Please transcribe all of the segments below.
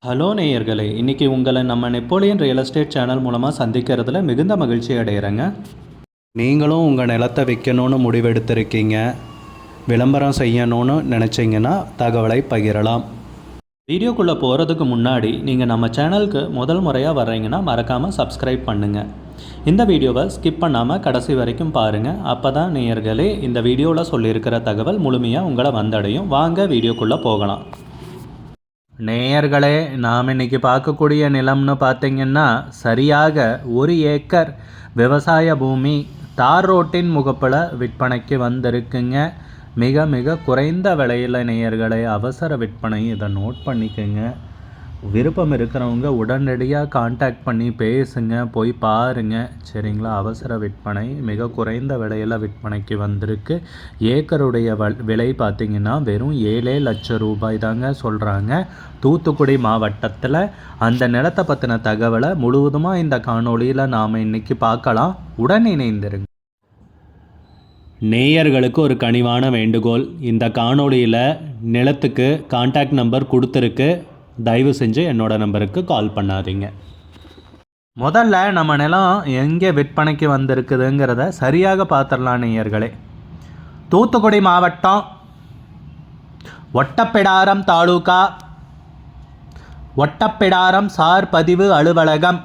Hello நேயர்களே, இன்றைக்கி உங்களை நம்ம நெப்போலியன் ரியல் எஸ்டேட் சேனல் மூலமாக சந்திக்கிறதுல மிகுந்த மகிழ்ச்சி அடைகிறேங்க. நீங்களும் உங்கள் நிலத்தை விற்கணும்னு முடிவெடுத்திருக்கீங்க, விளம்பரம் செய்யணும்னு நினச்சிங்கன்னா தகவலை பகிரலாம். வீடியோக்குள்ளே போகிறதுக்கு முன்னாடி நீங்கள் நம்ம சேனலுக்கு முதல் முறையாக வர்றீங்கன்னா மறக்காமல் சப்ஸ்கிரைப் பண்ணுங்கள். இந்த வீடியோவை ஸ்கிப் பண்ணாமல் கடைசி வரைக்கும் பாருங்கள். அப்போ தான் நேயர்களே இந்த வீடியோவில் சொல்லியிருக்கிற தகவல் முழுமையாக உங்களை வந்தடையும். வாங்க வீடியோக்குள்ளே போகலாம். நேயர்களே, நாம் இன்றைக்கி பார்க்கக்கூடிய நிலம்னு பார்த்திங்கன்னா சரியாக 1 ஏக்கர் விவசாய பூமி தார் ரோட்டின் முகப்பில் விற்பனைக்கு வந்திருக்குங்க. மிக மிக குறைந்த விலையில் நேயர்களே, அவசர விற்பனை, இதை நோட் பண்ணிக்கோங்க. விருப்பம் இருக்கிறவங்க உடனடியாக காண்டாக்ட் பண்ணி பேசுங்க, போய் பாருங்கள், சரிங்களா? அவசர விற்பனை, மிக குறைந்த விலையில் விற்பனைக்கு வந்திருக்கு. ஏக்கருடைய விலை பார்த்திங்கன்னா வெறும் 7 லட்சம் ரூபாய் தாங்க சொல்கிறாங்க. தூத்துக்குடி மாவட்டத்தில் அந்த நிலத்தை பற்றின தகவலை முழுவதுமாக இந்த காணொளியில் நாம் இன்றைக்கி பார்க்கலாம். உடன் இணைந்திருங்க. நேயர்களுக்கு ஒரு கனிவான வேண்டுகோள், இந்த காணொளியில் நிலத்துக்கு காண்டாக்ட் நம்பர் கொடுத்துருக்கு, தயவு செஞ்சு என்னோடய நம்பருக்கு கால் பண்ணாதீங்க. முதல்ல நம்ம நிலம் எங்கே விற்பனைக்கு வந்திருக்குதுங்கிறத சரியாக பார்த்துடலாம் நேயர்களே. தூத்துக்குடி மாவட்டம் ஒட்டப்பிடாரம் தாலுகா ஒட்டப்பிடாரம் சார் பதிவு அலுவலகம்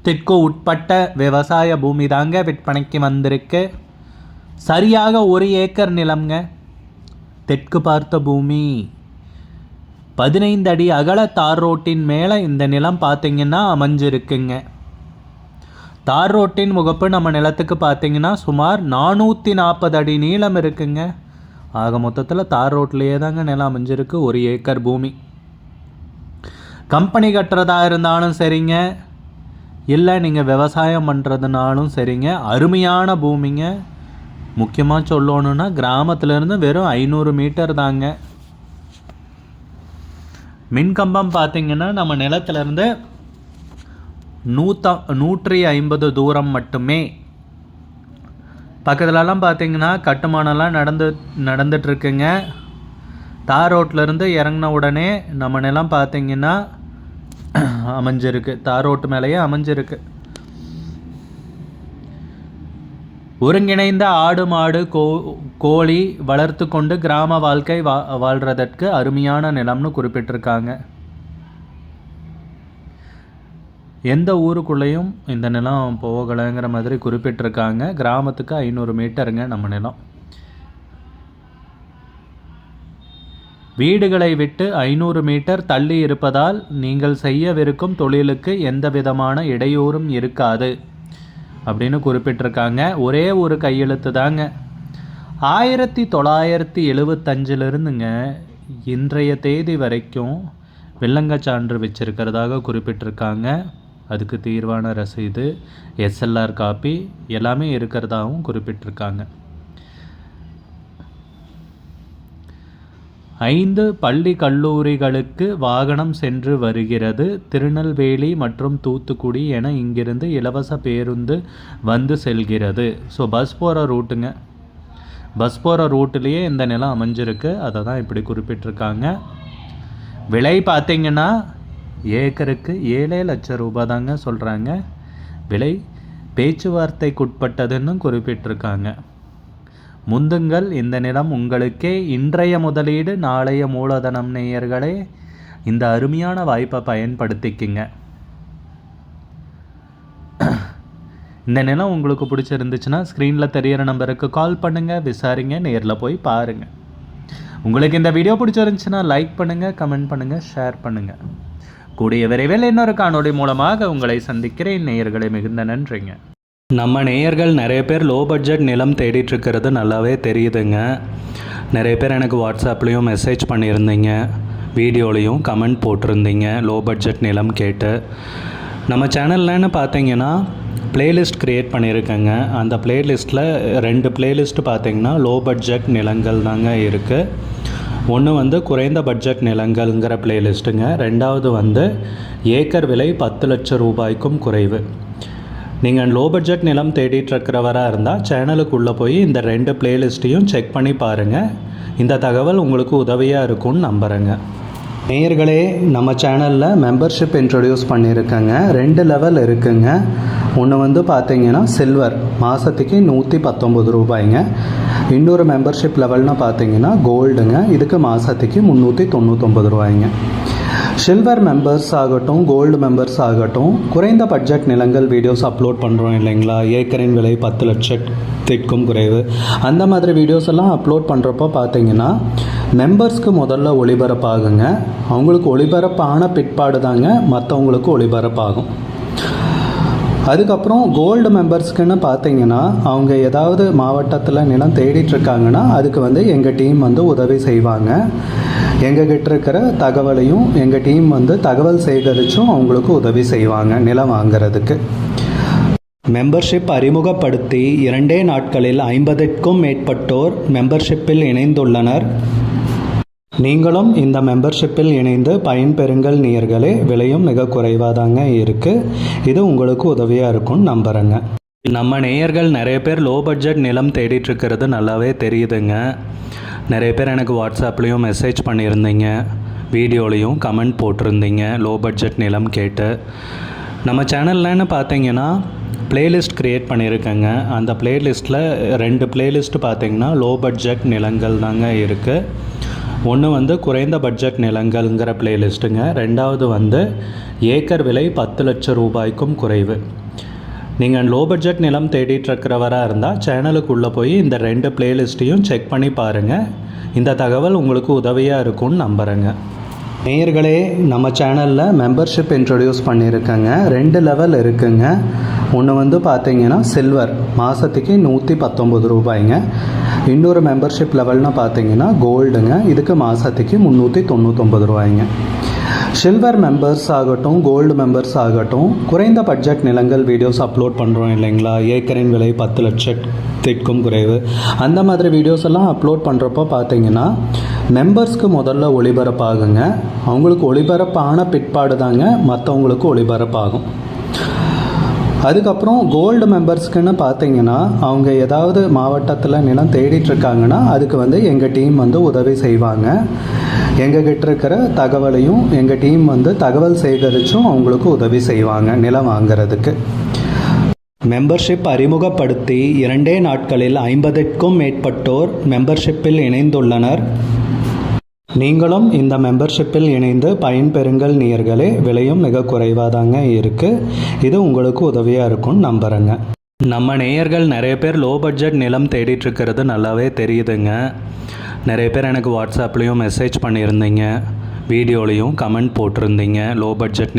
திற்கு உட்பட்ட விவசாய பூமி தாங்க விற்பனைக்கு வந்திருக்கு. சரியாக 1 ஏக்கர் நிலம்ங்க. தெற்கு பார்த்த பூமி, 15 அடி அகல தார் ரோட்டின் மேலே இந்த நிலம் பார்த்திங்கன்னா அமைஞ்சிருக்குங்க. தார் ரோட்டின் முகப்பு நம்ம நிலத்துக்கு பார்த்திங்கன்னா சுமார் 440 அடி நீளம் இருக்குங்க. ஆக மொத்தத்தில் தார் ரோட்லேயே தாங்க நிலம் அமைஞ்சிருக்கு. 1 ஏக்கர் பூமி. கம்பெனி கட்டுறதா இருந்தாலும் சரிங்க, இல்லை நீங்கள் விவசாயம் பண்ணுறதுனாலும் சரிங்க, அருமையான பூமிங்க. முக்கியமாக சொல்லணுன்னா கிராமத்துலேருந்து வெறும் 500 மீட்டர் தாங்க. மின்கம்பம் பார்த்திங்கன்னா நம்ம நிலத்திலேருந்து 150 தூரம் மட்டுமே. பக்கத்துலலாம் பார்த்திங்கன்னா கட்டுமானம்லாம் நடந்துட்டுருக்குங்க. தார் ரோட்லேருந்து இறங்கின உடனே நம்ம நிலம் பார்த்திங்கன்னா அமைஞ்சிருக்கு, தார் ரோட்டு மேலேயே அமைஞ்சிருக்கு. ஒருங்கிணைந்த ஆடு மாடு கோழி வளர்த்து கொண்டு கிராம வாழ்க்கை வாழ்கிறதற்கு அருமையான நிலம்னு குறிப்பிட்டிருக்காங்க. எந்த ஊருக்குள்ளேயும் இந்த நிலம் போகலைங்கிற மாதிரி குறிப்பிட்டிருக்காங்க. கிராமத்துக்கு 500 மீட்டருங்க நம்ம நிலம். வீடுகளை விட்டு 500 மீட்டர் தள்ளி இருப்பதால் நீங்கள் செய்யவிருக்கும் தொழிலுக்கு எந்த விதமான இடையூறும் இருக்காது அப்படின்னு குறிப்பிட்டிருக்காங்க. ஒரே ஒரு கையெழுத்து தாங்க. 1975லிருந்துங்க இன்றைய தேதி வரைக்கும் வில்லங்கச் சான்று வச்சிருக்கிறதாக குறிப்பிட்டிருக்காங்க. அதுக்கு தீர்வான ரசீது, SLR காப்பி எல்லாமே இருக்கிறதாகவும் குறிப்பிட்டிருக்காங்க. 5 பள்ளி கல்லூரிகளுக்கு வாகனம் சென்று வருகிறது. திருநெல்வேலி மற்றும் தூத்துக்குடி என இங்கிருந்து இலவச பேருந்து வந்து செல்கிறது. ஸோ பஸ் போகிற ரூட்டுங்க. பஸ் போகிற ரூட்லேயே இந்த நிலம் அமைஞ்சிருக்கு. அதை தான் இப்படி குறிப்பிட்டிருக்காங்க. விலை பார்த்திங்கன்னா ஏக்கருக்கு 7 லட்சம் ரூபாய் தாங்க சொல்கிறாங்க. விலை பேச்சுவார்த்தைக்குட்பட்டதுன்னு குறிப்பிட்டிருக்காங்க. முந்துங்கள், இந்த நிலம் உங்களுக்கே. இன்றைய முதலீடு நாளைய மூலதனம் நேயர்களே. இந்த அருமையான வாய்ப்பை பயன்படுத்திக்கிங்க. இந்த நிலம் உங்களுக்கு பிடிச்சிருந்துச்சுன்னா ஸ்க்ரீனில் தெரியிற நம்பருக்கு கால் பண்ணுங்கள், விசாரிங்க, நேரில் போய் பாருங்கள். உங்களுக்கு இந்த வீடியோ பிடிச்சிருந்துச்சுன்னா லைக் பண்ணுங்கள், கமெண்ட் பண்ணுங்கள், ஷேர் பண்ணுங்கள். கூடிய விரைவில் இன்னொரு காணொளி மூலமாக உங்களை சந்திக்கிறேன் நேயர்களே. மிகுந்த நன்றிங்க. நம்ம நேயர்கள் நிறைய பேர் லோ பட்ஜெட் நிலம் தேடிட்டுருக்கிறது நல்லாவே தெரியுதுங்க. நிறைய பேர் எனக்கு வாட்ஸ்அப்லேயும் மெசேஜ் பண்ணியிருந்தீங்க, வீடியோலையும் கமெண்ட் போட்டிருந்தீங்க லோ பட்ஜெட் நிலம் கேட்டு. நம்ம சேனல்லன்னு பார்த்தீங்கன்னா ப்ளேலிஸ்ட் க்ரியேட் பண்ணியிருக்கேங்க. அந்த ப்ளேலிஸ்ட்டில் 2 ப்ளேலிஸ்ட்டு பார்த்திங்கன்னா லோ பட்ஜெட் நிலங்கள் தாங்க இருக்குது. ஒன்று குறைந்த பட்ஜெட் நிலங்கள்ங்கிற ப்ளேலிஸ்ட்டுங்க. 2வது ஏக்கர் விலை 10 லட்சம் ரூபாய்க்கும் குறைவு. நீங்கள் லோ பட்ஜெட் நிலம் தேடிட்டுருக்கிறவராக இருந்தால் சேனலுக்குள்ளே போய் இந்த 2 ப்ளேலிஸ்ட்டையும் செக் பண்ணி பாருங்கள். இந்த தகவல் உங்களுக்கு உதவியாக இருக்கும்னு நம்புகிறேங்க. நேயர்களே, நம்ம சேனலில் மெம்பர்ஷிப் இன்ட்ரடியூஸ் பண்ணியிருக்கேங்க. 2 லெவல் இருக்குங்க. ஒன்று வந்து பார்த்தீங்கன்னா சில்வர், மாதத்துக்கு 119 ரூபாய்ங்க. இன்னொரு மெம்பர்ஷிப் லெவல்னு பார்த்தீங்கன்னா கோல்டுங்க, இதுக்கு மாதத்துக்கு 399 ரூபாய்ங்க. சில்வர் மெம்பர்ஸ் ஆகட்டும், கோல்டு மெம்பர்ஸ் ஆகட்டும், குறைந்த பட்ஜெட் நிலங்கள் வீடியோஸ் அப்லோட் பண்ணுறோம் இல்லைங்களா, ஏக்கரின் விலை 10 லட்சத்திற்கும் குறைவு, அந்த மாதிரி வீடியோஸ் எல்லாம் அப்லோட் பண்ணுறப்போ பார்த்தீங்கன்னா மெம்பர்ஸ்க்கு முதல்ல ஒளிபரப்பாகுங்க. அவங்களுக்கு ஒளிபரப்பான பிற்பாடு தாங்க மற்றவங்களுக்கு ஒளிபரப்பாகும். அதுக்கப்புறம் கோல்டு மெம்பர்ஸ்க்குன்னு பார்த்தீங்கன்னா அவங்க ஏதாவது மாவட்டத்தில் நிலம் தேடிட்டுருக்காங்கன்னா அதுக்கு வந்து எங்கள் டீம் வந்து உதவி செய்வாங்க. எங்ககிட்ட இருக்கிற தகவலையும் எங்கள் டீம் வந்து தகவல் சேகரித்தும் அவங்களுக்கு உதவி செய்வாங்க நிலம் வாங்கிறதுக்கு. மெம்பர்ஷிப் அறிமுகப்படுத்தி 2 நாட்களில் 50க்கும் மேற்பட்டோர் மெம்பர்ஷிப்பில் இணைந்துள்ளனர். நீங்களும் இந்த மெம்பர்ஷிப்பில் இணைந்து பயன்பெறுங்கள் நேயர்களே. விலையும் மிக குறைவாக தாங்க இருக்குது. இது உங்களுக்கு உதவியாக இருக்கும்னு நம்புகிறேங்க. நம்ம நேயர்கள் நிறைய பேர் லோ பட்ஜெட் நிலம் தேடிட்டுருக்கிறது நல்லாவே தெரியுதுங்க. நிறைய பேர் எனக்கு வாட்ஸ்அப்லேயும் மெசேஜ் பண்ணியிருந்தீங்க, வீடியோலையும் கமெண்ட் போட்டிருந்தீங்க லோ பட்ஜெட் நிலம் கேட்டு. நம்ம சேனல்லன்னு பார்த்தீங்கன்னா பிளேலிஸ்ட் க்ரியேட் பண்ணியிருக்கேங்க. அந்த பிளேலிஸ்ட்டில் 2 பிளேலிஸ்ட்டு பார்த்தீங்கன்னா லோ பட்ஜெட் நிலங்கள் தாங்க இருக்குது. ஒன்று வந்து குறைந்த பட்ஜெட் நிலங்கள்ங்கிற பிளேலிஸ்ட்டுங்க. 2வது வந்து ஏக்கர் விலை 10 லட்சம் ரூபாய்க்கும் குறைவு. நீங்கள் லோ பட்ஜெட் நிலம் தேடிட்டுருக்கிறவராக இருந்தால் சேனலுக்குள்ளே போய் இந்த 2 பிளேலிஸ்ட்டையும் செக் பண்ணி பாருங்கள். இந்த தகவல் உங்களுக்கு உதவியாக இருக்கும்னு நம்புகிறேங்க. நேயர்களே, நம்ம சேனலில் மெம்பர்ஷிப் இன்ட்ரடியூஸ் பண்ணியிருக்கேங்க. 2 லெவல் இருக்குங்க. ஒன்று வந்து பார்த்தீங்கன்னா சில்வர், மாதத்துக்கு 119 ரூபாய்ங்க. இன்னொரு மெம்பர்ஷிப் லெவல்னு பார்த்தீங்கன்னா கோல்டுங்க, இதுக்கு மாதத்துக்கு 399 ரூபாய்ங்க. சில்வர் மெம்பர்ஸ் ஆகட்டும், கோல்டு மெம்பர்ஸ் ஆகட்டும், குறைந்த பட்ஜெட் நிலங்கள் வீடியோஸ் அப்லோட் பண்ணுறோம் இல்லைங்களா, ஏக்கரின் விலை 10 லட்சத்திற்கும் குறைவு, அந்த மாதிரி வீடியோஸ் எல்லாம் அப்லோட் பண்ணுறப்போ பார்த்தீங்கன்னா மெம்பர்ஸ்க்கு முதல்ல ஒளிபரப்பாகுங்க. அவங்களுக்கு ஒளிபரப்பான பிற்பாடு தாங்க மற்றவங்களுக்கு ஒளிபரப்பாகும். அதுக்கப்புறம் கோல்டு மெம்பர்ஸ்க்குன்னு பார்த்தீங்கன்னா அவங்க ஏதாவது மாவட்டத்தில் நிலம் தேடிட்டுருக்காங்கன்னா அதுக்கு வந்து எங்கள் டீம் வந்து உதவி செய்வாங்க. எங்ககிட்ட இருக்கிற தகவலையும் எங்கள் டீம் வந்து தகவல் சேகரித்தும் அவங்களுக்கு உதவி செய்வாங்க நிலம் வாங்கிறதுக்கு. மெம்பர்ஷிப் அறிமுகப்படுத்தி 2 நாட்களில் 50க்கும் மேற்பட்டோர் மெம்பர்ஷிப்பில் இணைந்துள்ளனர். நீங்களும் இந்த மெம்பர்ஷிப்பில் இணைந்து பயன்பெறுங்கள் நேயர்களே. விலையும் மிக குறைவாக தாங்க இருக்குது. இது உங்களுக்கு உதவியாக இருக்கும்னு நம்புகிறேங்க. நம்ம நேயர்கள் நிறைய பேர் லோ பட்ஜெட் நிலம் தேடிட்டுருக்கிறது நல்லாவே தெரியுதுங்க. நிறைய பேர் எனக்கு வாட்ஸ்அப்லேயும் மெசேஜ் பண்ணியிருந்தீங்க, வீடியோலையும் கமெண்ட் போட்டிருந்தீங்க லோ பட்ஜெட்